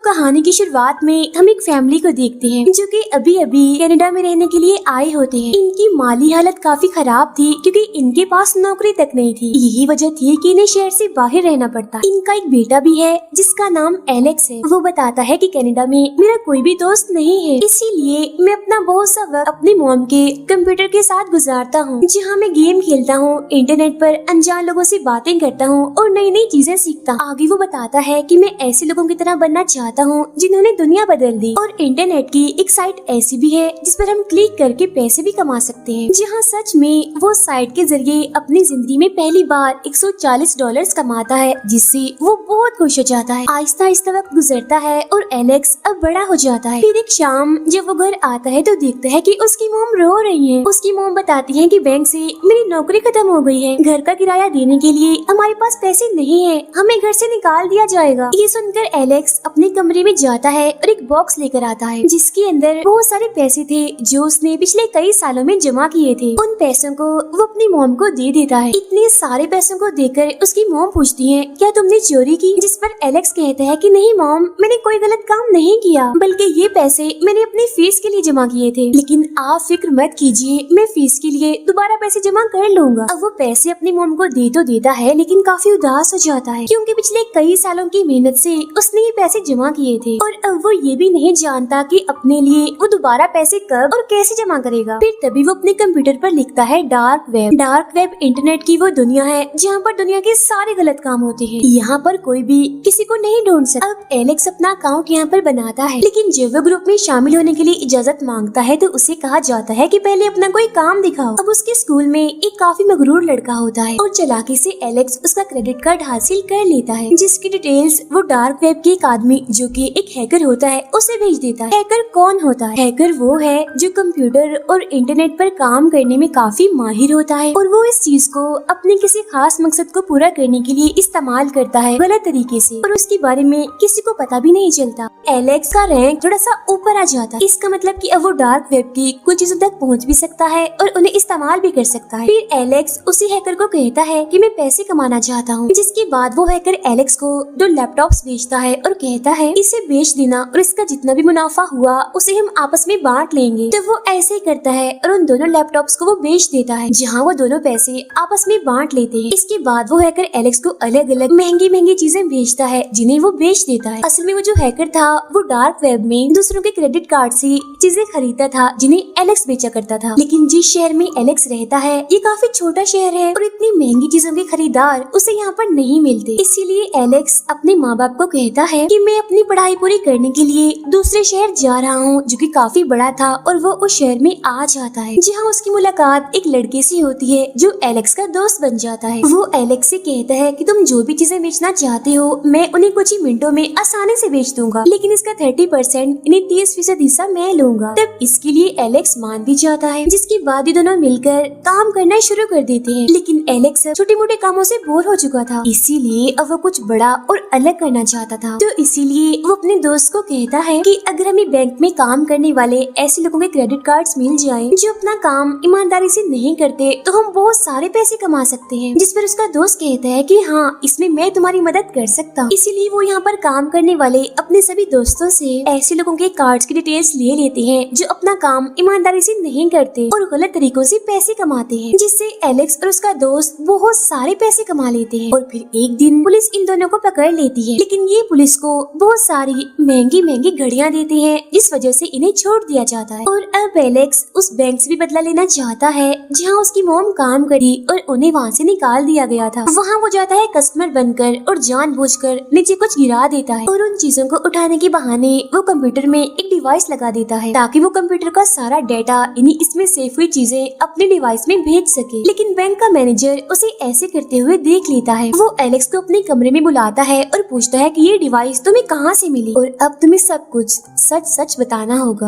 कहानी की शुरुआत में हम एक फैमिली को देखते हैं जो कि अभी अभी कनाडा में रहने के लिए आए होते हैं। इनकी माली हालत काफी खराब थी क्योंकि इनके पास नौकरी तक नहीं थी। यही वजह थी कि इन्हें शहर से बाहर रहना पड़ता। इनका एक बेटा भी है जिसका नाम एलेक्स है। वो बताता है कि कनाडा में मेरा कोई भी दोस्त नहीं है, इसीलिए मैं अपना बहुत सा वक्त अपनी मॉम के कंप्यूटर के साथ गुजारता हूँ, जहाँ मैं गेम खेलता हूँ, इंटरनेट पर अनजान लोगों से बातें करता हूँ और नई नई चीजें सीखता हूँ। आगे वो बताता है कि मैं ऐसे लोगों की तरह बनना चाहता हूँ जिन्होंने दुनिया बदल दी। और इंटरनेट की एक साइट ऐसी भी है जिस पर हम क्लिक करके पैसे भी कमा सकते हैं, जहाँ सच में वो साइट के जरिए अपनी जिंदगी में पहली बार $140 कमाता है, जिससे वो बहुत खुश हो जाता है। आहिस्ता आहिस्ता वक्त गुजरता है और एलेक्स अब बड़ा हो जाता है। फिर एक शाम जब वो घर आता है तो देखता है कि उसकी मॉम रो रही है। उसकी मॉम बताती है कि बैंक से मेरी नौकरी खत्म हो गई है, घर का किराया देने के लिए हमारे पास पैसे नहीं है, हमें घर से निकाल दिया जाएगा। ये सुनकर एलेक्स अपने कमरे में जाता है और एक बॉक्स लेकर आता है जिसके अंदर बहुत सारे पैसे थे जो उसने पिछले कई सालों में जमा किए थे। उन पैसों को वो अपनी मॉम को दे देता है। इतने सारे पैसों को देकर उसकी मॉम पूछती है, क्या तुमने चोरी की? जिस पर एलेक्स कहता है कि नहीं मॉम, मैंने कोई गलत काम नहीं किया, बल्कि ये पैसे मैंने अपनी फीस के लिए जमा किए थे। लेकिन आप फिक्र मत कीजिए, मैं फीस के लिए दोबारा पैसे जमा कर लूंगा। अब वो पैसे अपनी मॉम को दे तो देता है लेकिन काफी उदास हो जाता है क्योंकि पिछले कई सालों की मेहनत से उसने ये पैसे जमा किए थे और अब वो ये भी नहीं जानता कि अपने लिए वो दोबारा पैसे कब और कैसे जमा करेगा। फिर तभी वो अपने कंप्यूटर पर लिखता है dark web. Dark web internet की वो दुनिया है जहाँ पर दुनिया के सारे गलत काम होते हैं। यहाँ पर कोई भी किसी को नहीं ढूंढ सकता। अब एलेक्स अपना अकाउंट यहाँ पर बनाता है, लेकिन जब वो ग्रुप में शामिल होने के लिए इजाजत मांगता है तो उसे कहा जाता है कि पहले अपना कोई काम दिखाओ। अब उसके स्कूल में एक काफी मगरूर लड़का होता है और चालाकी से एलेक्स उसका क्रेडिट कार्ड हासिल कर लेता है, जिसकी डिटेल्स वो डार्क वेब के एक आदमी जो कि एक हैकर होता है उसे भेज देता है। हैकर कौन होता है? हैकर वो है जो कंप्यूटर और इंटरनेट पर काम करने में काफी माहिर होता है और वो इस चीज को अपने किसी खास मकसद को पूरा करने के लिए इस्तेमाल करता है गलत तरीके से और उसके बारे में किसी को पता भी नहीं चलता। एलेक्स का रैंक थोड़ा सा ऊपर आ जाता है। इसका मतलब कि अब वो डार्क वेब की कुछ चीजों तक पहुंच भी सकता है और उन्हें इस्तेमाल भी कर सकता है। फिर एलेक्स उसी हैकर को कहता है कि मैं पैसे कमाना चाहता हूँ, जिसके बाद वो हैकर एलेक्स को 2 लैपटॉप्स बेचता है और कहता है इसे बेच देना और इसका जितना भी मुनाफा हुआ उसे हम आपस में बांट लेंगे। तो वो ऐसे ही करता है और उन दोनों लैपटॉप्स को वो बेच देता है, जहाँ वो दोनों पैसे आपस में बांट लेते हैं। इसके बाद वो हैकर एलेक्स को अलग अलग महंगी महंगी चीजें बेचता है जिन्हें वो बेच देता है। असल में वो जो हैकर था वो डार्क वेब में दूसरों के क्रेडिट कार्ड से चीजें खरीदता था जिन्हें एलेक्स बेचा करता था। लेकिन जिस शहर में एलेक्स रहता है ये काफी छोटा शहर है और इतनी महंगी चीजों के खरीदार उसे यहाँ पर नहीं मिलते। इसीलिए एलेक्स अपने माँ बाप को कहता है कि मैं अपनी पढ़ाई पूरी करने के लिए दूसरे शहर जा रहा हूँ जो कि काफी बड़ा था और वो उस शहर में आ जाता है, जहाँ उसकी मुलाकात एक लड़के से होती है जो एलेक्स का दोस्त बन जाता है। वो एलेक्स से कहता है कि तुम जो भी चीजें बेचना चाहते हो मैं उन्हें कुछ ही मिनटों में आसानी से बेच दूंगा, लेकिन इसका 30% यानी 30% हिस्सा मैं लूंगा। तब इसके लिए एलेक्स मान भी जाता है, जिसके बाद ये दोनों मिलकर काम करना शुरू कर देते हैं। लेकिन एलेक्स छोटे मोटे कामों से बोर हो चुका था, इसीलिए अब वो कुछ बड़ा और अलग करना चाहता था। तो इसीलिए वो अपने दोस्त को कहता है कि अगर हमें बैंक में काम करने वाले ऐसे लोगों के क्रेडिट कार्ड्स मिल जाएं जो अपना काम ईमानदारी से नहीं करते तो हम बहुत सारे पैसे कमा सकते हैं। जिस पर उसका दोस्त कहता है कि हाँ, इसमें मैं तुम्हारी मदद कर सकता हूँ। इसीलिए वो यहाँ पर काम करने वाले अपने सभी दोस्तों से ऐसे लोगों के कार्ड्स की डिटेल्स ले लेते हैं जो अपना काम ईमानदारी से नहीं करते और गलत तरीकों से पैसे कमाते हैं, जिससे एलेक्स और उसका दोस्त बहुत सारे पैसे कमा लेते हैं। और फिर एक दिन पुलिस इन दोनों को पकड़ लेती है, लेकिन ये पुलिस को बहुत सारी महंगी महंगी घड़ियां देती है, जिस वजह से इन्हें छोड़ दिया जाता है। और अब एलेक्स उस बैंक से भी बदला लेना चाहता है जहाँ उसकी मॉम काम करी और उन्हें वहाँ से निकाल दिया गया था। वहाँ वो जाता है कस्टमर बनकर और जानबूझकर नीचे कुछ गिरा देता है और उन चीजों को उठाने के बहाने वो कंप्यूटर में एक डिवाइस लगा देता है ताकि वो कंप्यूटर का सारा डेटा यानी इसमें सेव हुई चीजें अपने डिवाइस में भेज सके। लेकिन बैंक का मैनेजर उसे ऐसे करते हुए देख लेता है। वो एलेक्स को अपने कमरे में बुलाता है और पूछता है कि ये डिवाइस तुम्हें कहाँ से मिली और अब तुम्हें सब कुछ सच सच बताना होगा।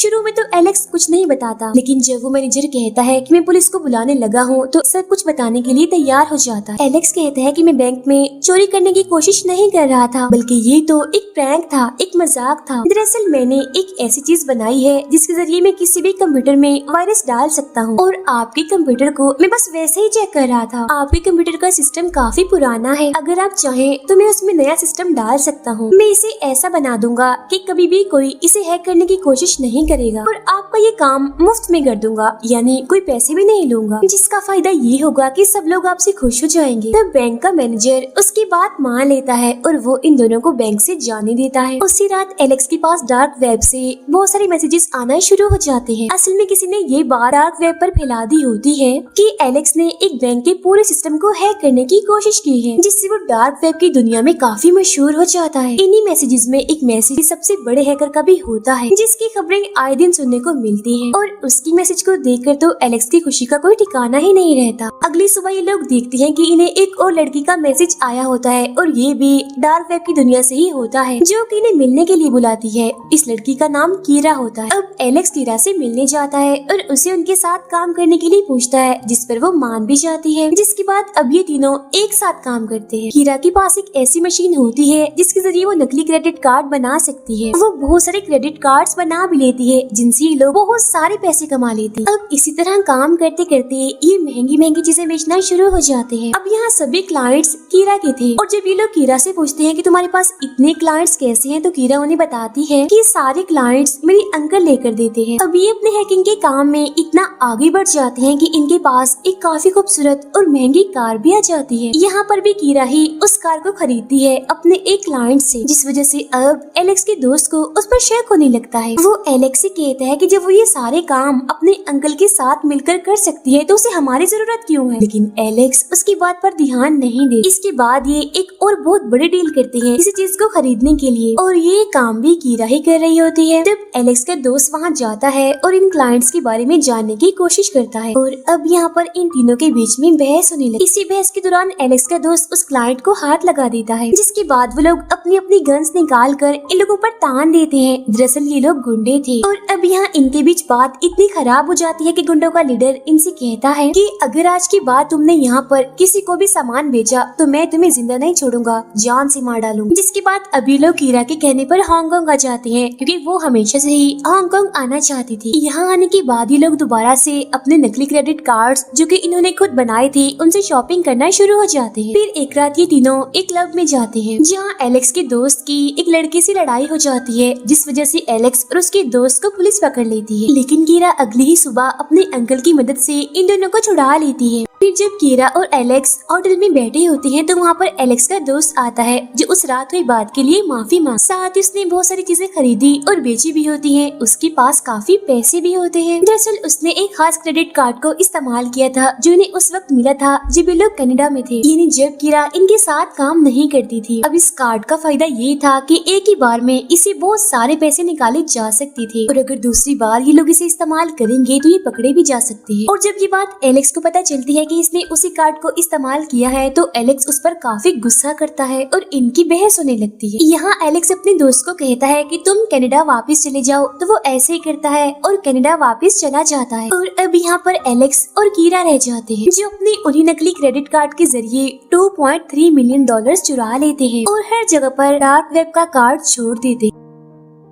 शुरू में तो एलेक्स कुछ नहीं बताता, लेकिन जब वो मैनेजर कहता है कि मैं पुलिस को बुलाने लगा हूँ तो सब कुछ बताने के लिए तैयार हो जाता है। एलेक्स कहता है कि मैं बैंक में चोरी करने की कोशिश नहीं कर रहा था, बल्कि ये तो एक प्रैंक था, एक मजाक था। दरअसल मैंने एक ऐसी चीज बनाई है जिसके जरिए मैं किसी भी कंप्यूटर में वायरस डाल सकता हूँ, और आपके कंप्यूटर को मैं बस वैसे ही चेक कर रहा था। आपके कंप्यूटर का सिस्टम काफी पुराना है, अगर आप चाहें तो मैं उसमें नया सिस्टम डाल सकता हूँ। मैं इसे ऐसा बना दूंगा कि कभी भी कोई इसे हैक करने की कोशिश नहीं करेगा, और आपका ये काम मुफ्त में कर दूंगा, यानी कोई पैसे भी नहीं लूंगा, जिसका फायदा ये होगा कि सब लोग आपसे खुश हो जाएंगे। तब बैंक का मैनेजर उसकी बात मान लेता है और वो इन दोनों को बैंक से जाने देता है। उसी रात एलेक्स के पास डार्क वेब से बहुत सारे मैसेजेस आना शुरू हो जाते हैं। असल में किसी ने ये बात डार्क वेब पर फैला दी होती है कि एलेक्स ने एक बैंक के पूरे सिस्टम को हैक करने की कोशिश की है, जिससे वो डार्क वेब की दुनिया में काफी मशहूर हो जाता है। इन्हीं मैसेजेस में एक मैसेज सबसे बड़े हैकर का भी होता है, जिसकी खबरें आए दिन सुनने को मिलती हैं, और उसकी मैसेज को देखकर तो एलेक्स की खुशी का कोई ठिकाना ही नहीं रहता। अगली सुबह ये लोग देखते हैं कि इन्हें एक और लड़की का मैसेज आया होता है, और ये भी डार्क वेब की दुनिया से ही होता है, जो कि इन्हें मिलने के लिए बुलाती है। इस लड़की का नाम कीरा होता है। अब एलेक्स कीरा से मिलने जाता है और उसे उनके साथ काम करने के लिए पूछता है, जिस पर वो मान भी जाती है। जिसके बाद अब ये तीनों एक साथ काम करते हैं। कीरा के पास एक ऐसी मशीन होती है जिसके जरिए वो नकली क्रेडिट कार्ड बना सकती है। वो बहुत सारे क्रेडिट कार्ड्स बना भी लेती है, जिनसे ये लोग बहुत सारे पैसे कमा लेते हैं। अब इसी तरह काम करते करते ये महंगी महंगी चीजें बेचना शुरू हो जाते हैं। अब यहाँ सभी क्लाइंट्स कीरा के थे, और जब ये लोग कीरा से पूछते हैं कि तुम्हारे पास इतने क्लाइंट्स कैसे हैं, तो कीरा उन्हें बताती है कि सारे क्लाइंट्स मेरी अंकल लेकर देते हैं। अब ये अपने हैकिंग के काम में इतना आगे बढ़ जाते हैं कि इनके पास एक काफी खूबसूरत और महंगी कार भी आ जाती है। यहाँ पर भी कीरा ही उस कार को खरीदती है अपने एक क्लाइंट से, जिस वजह से अब एलेक्स के दोस्त को उस पर शक होने लगता है। वो एलेक्स से कहता है कि जब वो ये सारे काम अपने अंकल के साथ मिलकर कर सकती है तो उसे हमारी जरूरत क्यों है, लेकिन एलेक्स उसकी बात पर ध्यान नहीं दे। इसके बाद ये एक और बहुत बड़ी डील करते हैं इसी चीज को खरीदने के लिए, और ये काम भी कीरा ही कर रही होती है। तब एलेक्स का दोस्त वहाँ जाता है और इन क्लाइंट्स के बारे में जानने की कोशिश करता है, और अब यहाँ पर इन तीनों के बीच में बहस होने लगी। इसी बहस के दौरान एलेक्स का दोस्त उस क्लाइंट को हाथ लगा देता है, जिसके बाद वो लोग अपनी अपनी गन्स निकाल कर इन लोगों पर तान देते हैं। दरअसल ये लोग गुंडे थे, और अब यहाँ इनके बीच बात इतनी खराब हो जाती है कि गुंडों का लीडर इनसे कहता है कि अगर आज के बाद तुमने यहाँ पर किसी को भी सामान बेचा तो मैं तुम्हें जिंदा नहीं छोड़ूंगा, जान से मार डालूंगा। जिसके बाद अभी लोग कीरा के कहने पर हांगकांग आ जाते हैं, क्योंकि वो हमेशा से ही हांगकांग आना चाहती थी। यहाँ आने के बाद ये लोग दोबारा से अपने नकली क्रेडिट कार्ड्स जो कि इन्होंने खुद बनाए थे उनसे शॉपिंग करना शुरू हो जाते हैं। फिर एक रात ये तीनों एक क्लब में जाते हैं, जहाँ एलेक्स के दोस्त की एक लड़के से लड़ाई हो जाती है, जिस वजह से एलेक्स और उसके दोस्त को पुलिस पकड़ लेती है। लेकिन कीरा अगली ही सुबह अपने अंकल की मदद से इन दोनों को छुड़ा लेती है। फिर जब कीरा और एलेक्स होटल में बैठे होते हैं तो वहाँ पर एलेक्स का दोस्त आता है, जो उस रात हुई बात के लिए माफी मांग। साथ ही उसने बहुत सारी चीजें खरीदी और बेची भी होती हैं। उसके पास काफी पैसे भी होते हैं। दरअसल उसने एक खास क्रेडिट कार्ड को इस्तेमाल किया था, जो इन्हें उस वक्त मिला था जब ये लोग कनाडा में थे, यानी जब कीरा इनके साथ काम नहीं करती थी। अब इस कार्ड का फायदा ये था कि एक ही बार में इसे बहुत सारे पैसे निकाले जा सकते थे, और अगर दूसरी बार ये लोग इसे इस्तेमाल करेंगे तो ये पकड़े भी जा सकते हैं। और जब ये बात एलेक्स को पता चलती है कि इसने उसी कार्ड को इस्तेमाल किया है तो एलेक्स उस पर काफी गुस्सा करता है और इनकी बहस होने लगती है। यहाँ एलेक्स अपने दोस्त को कहता है कि तुम कनाडा वापस चले जाओ, तो वो ऐसे ही करता है और कनाडा वापस चला जाता है। और अब यहाँ पर एलेक्स और कीरा रह जाते हैं, जो अपने उन्हीं नकली क्रेडिट कार्ड के जरिए $2.3 मिलियन चुरा लेते हैं और हर जगह पर डार्क वेब का कार्ड छोड़ देते हैं।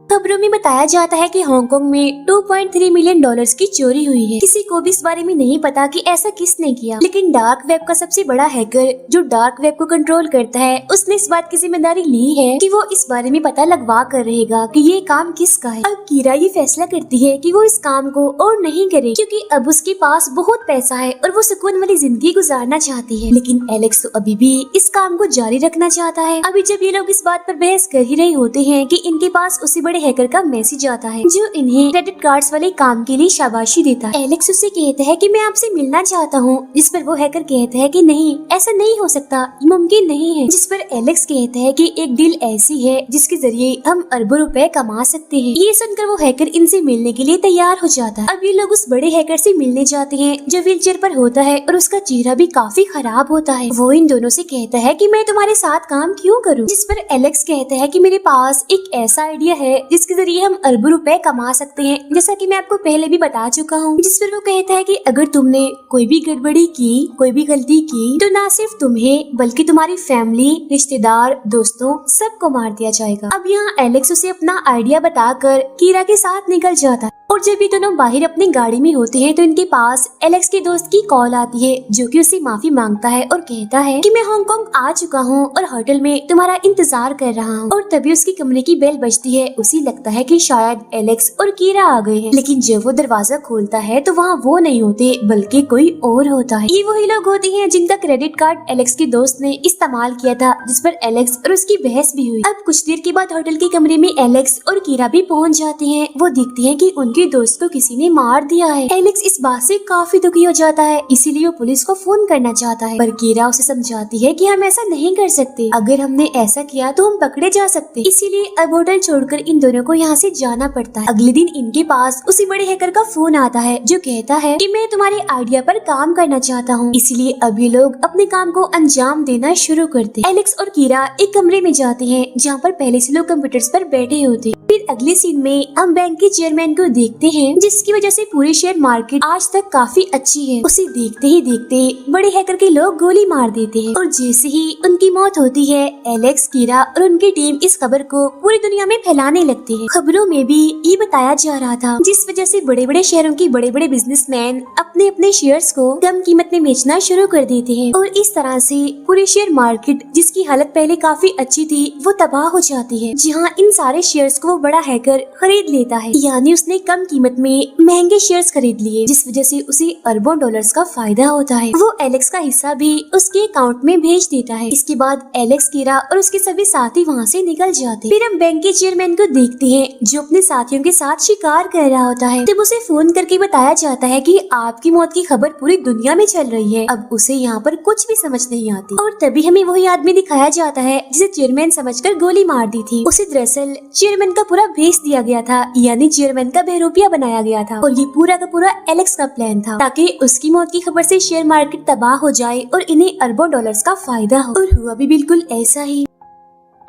खबरों में बताया जाता है कि हांगकांग में $2.3 मिलियन की चोरी हुई है। किसी को भी इस बारे में नहीं पता कि ऐसा किसने किया, लेकिन डार्क वेब का सबसे बड़ा हैकर जो डार्क वेब को कंट्रोल करता है, उसने इस बात की जिम्मेदारी ली है कि वो इस बारे में पता लगवा कर रहेगा कि ये काम किसका है। अब कीरा ये फैसला करती है कि वो इस काम को और नहीं करे, क्योंकि अब उसके पास बहुत पैसा है और वो सुकून वाली जिंदगी गुजारना चाहती है। लेकिन एलेक्स तो अभी भी इस काम को जारी रखना चाहता है। अभी जब ये लोग इस बात पर बहस कर ही रहे होते हैं कि इनके पास उसी बड़े हैकर का मैसेज आता है, जो इन्हें क्रेडिट कार्ड्स वाले काम के लिए शाबाशी देता है। एलेक्स उससे कहता है कि मैं आपसे मिलना चाहता हूँ, जिस पर वो हैकर कहता है कि नहीं, ऐसा नहीं हो सकता, मुमकिन नहीं है। जिस पर एलेक्स कहता है कि एक डील ऐसी है जिसके जरिए हम अरबों रुपए कमा सकते हैं। ये सुनकर वो हैकर इनसे मिलने के लिए तैयार हो जाता है। अब ये लोग उस बड़े हैकर से मिलने जाते हैं जो व्हीलचेयर पर होता है और उसका चेहरा भी काफी खराब होता है। वो इन दोनों से कहता है कि मैं तुम्हारे साथ काम क्यों करूँ, जिस पर एलेक्स कहता है कि मेरे पास एक ऐसा आइडिया है जिसके जरिए हम अरबों रुपए कमा सकते हैं, जैसा कि मैं आपको पहले भी बता चुका हूँ। जिस पर वो कहता है कि अगर तुमने कोई भी गड़बड़ी की, कोई भी गलती की, तो ना सिर्फ तुम्हें बल्कि तुम्हारी फैमिली, रिश्तेदार, दोस्तों सबको मार दिया जाएगा। अब यहाँ एलेक्स उसे अपना आइडिया बताकर कीरा के साथ निकल जाता है और जब ये दोनों बाहर अपनी गाड़ी में होते हैं तो इनके पास एलेक्स के दोस्त की कॉल आती है, जो कि उससे माफी मांगता है और कहता है कि मैं हांगकांग आ चुका हूँ और होटल में तुम्हारा इंतजार कर रहा हूँ। और तभी उसकी कमरे की बेल बजती है। उसे लगता है कि शायद एलेक्स और कीरा आ गए हैं, लेकिन जब वो दरवाजा खोलता है तो वहाँ वो नहीं होते बल्कि कोई और होता है। ये वही लोग होते हैं जिनका क्रेडिट कार्ड एलेक्स के दोस्त ने इस्तेमाल किया था, जिस पर एलेक्स और उसकी बहस भी हुई। अब कुछ देर के बाद होटल के कमरे में एलेक्स और कीरा भी पहुँच जाते हैं। वो देखते हैं कि उनके दोस्त को किसी ने मार दिया है। एलेक्स इस बात से काफी दुखी हो जाता है, इसीलिए वो पुलिस को फोन करना चाहता है, पर कीरा उसे समझाती है कि हम ऐसा नहीं कर सकते, अगर हमने ऐसा किया तो हम पकड़े जा सकते। इसीलिए अब होटल छोड़कर इन दोनों को यहाँ से जाना पड़ता है। अगले दिन इनके पास उसी बड़े हैकर का फोन आता है, जो कहता है कि मैं तुम्हारे आइडिया पर काम करना चाहता हूँ। इसीलिए अब ये लोग अपने काम को अंजाम देना शुरू करते। एलेक्स और कीरा एक कमरे में जाते हैं जहाँ पर पहले से लोग कंप्यूटर्स पर बैठे होते। फिर अगले सीन में हम बैंक के चेयरमैन को देखते हैं, जिसकी वजह से पूरी शेयर मार्केट आज तक काफी अच्छी है। उसे देखते ही देखते बड़े हैकर के लोग गोली मार देते हैं और जैसे ही उनकी मौत होती है, एलेक्स, कीरा और उनकी टीम इस खबर को पूरी दुनिया में फैलाने लगते हैं। खबरों में भी ये बताया जा रहा था, जिस वजह से बड़े बड़े शहरों के बड़े बड़े बिजनेसमैन अपने अपने शेयर्स को कम कीमत में बेचना शुरू कर देते हैं और इस तरह से पूरी शेयर मार्केट, जिसकी हालत पहले काफी अच्छी थी, वो तबाह हो जाती है। जहाँ इन सारे शेयर्स को बड़ा हैकर खरीद लेता है, यानी उसने कम कीमत में महंगे शेयर्स खरीद लिए, जिस वजह से उसे अरबों डॉलर्स का फायदा होता है। वो एलेक्स का हिस्सा भी उसके अकाउंट में भेज देता है। इसके बाद एलेक्स, कीरा और उसके सभी साथी वहाँ से निकल जाते। फिर हम बैंक के चेयरमैन को देखते हैं, जो अपने साथियों के साथ शिकार कर रहा होता है। तब उसे फोन करके बताया जाता है कि आपकी मौत की खबर पूरी दुनिया में चल रही है। अब उसे यहाँ पर कुछ भी समझ नहीं आती और तभी हमें वही आदमी दिखाया जाता है जिसे चेयरमैन समझकर गोली मार दी थी। उसे दरअसल चेयरमैन का पूरा भेष दिया गया था, यानी चेयरमैन का बहरूपिया बनाया गया था और ये पूरा का पूरा एलेक्स का प्लान था, ताकि उसकी मौत की खबर से शेयर मार्केट तबाह हो जाए और इन्हें अरबों डॉलर्स का फायदा हो। और हुआ भी बिल्कुल ऐसा ही।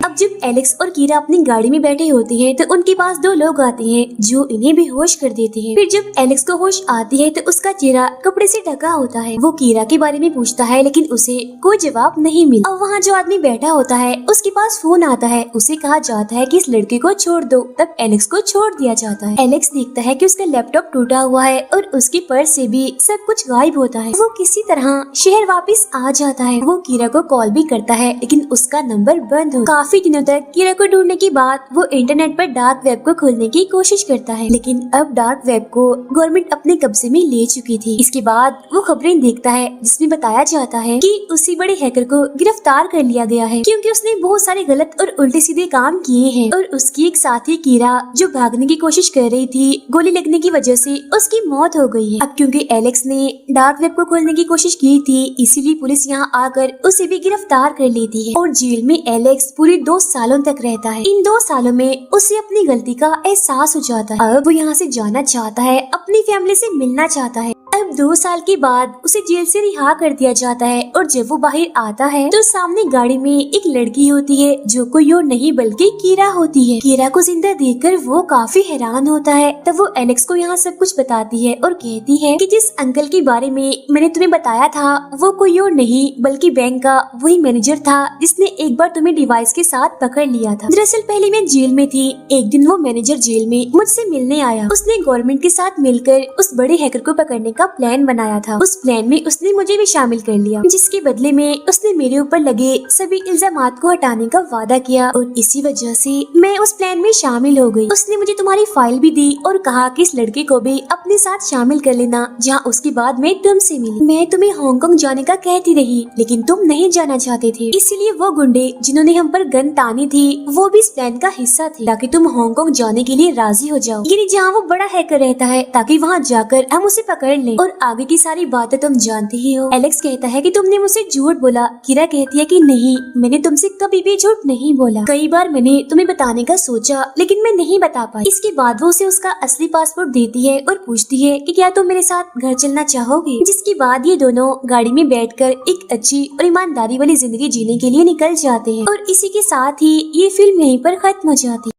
अब जब एलेक्स और कीरा अपनी गाड़ी में बैठे होते हैं तो उनके पास दो लोग आते हैं जो इन्हें बेहोश कर देते हैं। फिर जब एलेक्स को होश आती है तो उसका चेहरा कपड़े से ढका होता है। वो कीरा के बारे में पूछता है, लेकिन उसे कोई जवाब नहीं मिला। अब वहाँ जो आदमी बैठा होता है उसके पास फोन आता है। उसे कहा जाता है कि इस लड़के को छोड़ दो। तब एलेक्स को छोड़ दिया जाता है। एलेक्स देखता है कि उसका लैपटॉप टूटा हुआ है और उसके पर्स से भी सब कुछ गायब होता है। वो किसी तरह शहर वापस आ जाता है। वो कीरा को कॉल भी करता है, लेकिन उसका नंबर बंद हो। काफी दिनों तक कीरा को ढूंढने के बाद वो इंटरनेट पर डार्क वेब को खोलने की कोशिश करता है, लेकिन अब डार्क वेब को गवर्नमेंट अपने कब्जे में ले चुकी थी। इसके बाद वो खबरें देखता है जिसमें बताया जाता है कि उसी बड़े हैकर को गिरफ्तार कर लिया गया है, क्योंकि उसने बहुत सारे गलत और उल्टे सीधे काम किए हैं। और उसकी एक साथी कीरा, जो भागने की कोशिश कर रही थी, गोली लगने की वजह से उसकी मौत हो गई है। अब क्योंकि एलेक्स ने डार्क वेब को खोलने की कोशिश की थी, इसीलिए पुलिस यहाँ आकर उसे भी गिरफ्तार कर लेती है और जेल में एलेक्स पूरे 2 सालों तक रहता है। इन 2 सालों में उसे अपनी गलती का एहसास हो जाता है। अब वो यहाँ से जाना चाहता है, अपनी फैमिली से मिलना चाहता है। अब 2 साल के बाद उसे जेल से रिहा कर दिया जाता है और जब वो बाहर आता है तो सामने गाड़ी में एक लड़की होती है, जो कोई और नहीं बल्कि कीरा होती है। कीरा को जिंदा देखकर वो काफी हैरान होता है। तब वो एलेक्स को यहाँ सब कुछ बताती है और कहती है कि जिस अंकल के बारे में मैंने तुम्हें बताया था, वो कोई और नहीं बल्कि बैंक का वही मैनेजर था, जिसने एक बार तुम्हें डिवाइस के साथ पकड़ लिया था। दरअसल पहले मैं जेल में थी। एक दिन वो मैनेजर जेल में मुझसे मिलने आया। उसने गवर्नमेंट के साथ मिलकर उस बड़े हैकर को पकड़ने का प्लान बनाया था। उस प्लान में उसने मुझे भी शामिल कर लिया, जिसके बदले में उसने मेरे ऊपर लगे सभी इल्जामात को हटाने का वादा किया और इसी वजह से मैं उस प्लान में शामिल हो गई। उसने मुझे तुम्हारी फाइल भी दी और कहा कि इस लड़के को भी अपने साथ शामिल कर लेना, जहाँ उसके बाद मैं तुमसे मिली। मैं तुम्हें हांगकांग जाने का कहती रही, लेकिन तुम नहीं जाना चाहते थे। इसीलिए वो गुंडे जिन्होंने हम पर गन तानी थी, वो भी इस प्लान का हिस्सा थे, ताकि तुम हांगकांग जाने के लिए राजी हो जाओ, यानी जहाँ वो बड़ा हैकर रहता है, ताकि वहाँ जाकर हम उसे पकड़ लें। और आगे की सारी बातें तुम जानते ही हो। एलेक्स कहता है कि तुमने मुझसे झूठ बोला। कीरा कहती है कि नहीं, मैंने तुमसे कभी भी झूठ नहीं बोला। कई बार मैंने तुम्हें बताने का सोचा, लेकिन मैं नहीं बता पाई। इसके बाद वो उसे उसका असली पासपोर्ट देती है और पूछती है कि क्या तुम मेरे साथ घर चलना चाहोगे। जिसके बाद ये दोनों गाड़ी में बैठकर एक अच्छी और ईमानदारी वाली जिंदगी जीने के लिए निकल जाते हैं और इसी के साथ ही ये फिल्म यहीं पर खत्म हो जाती है।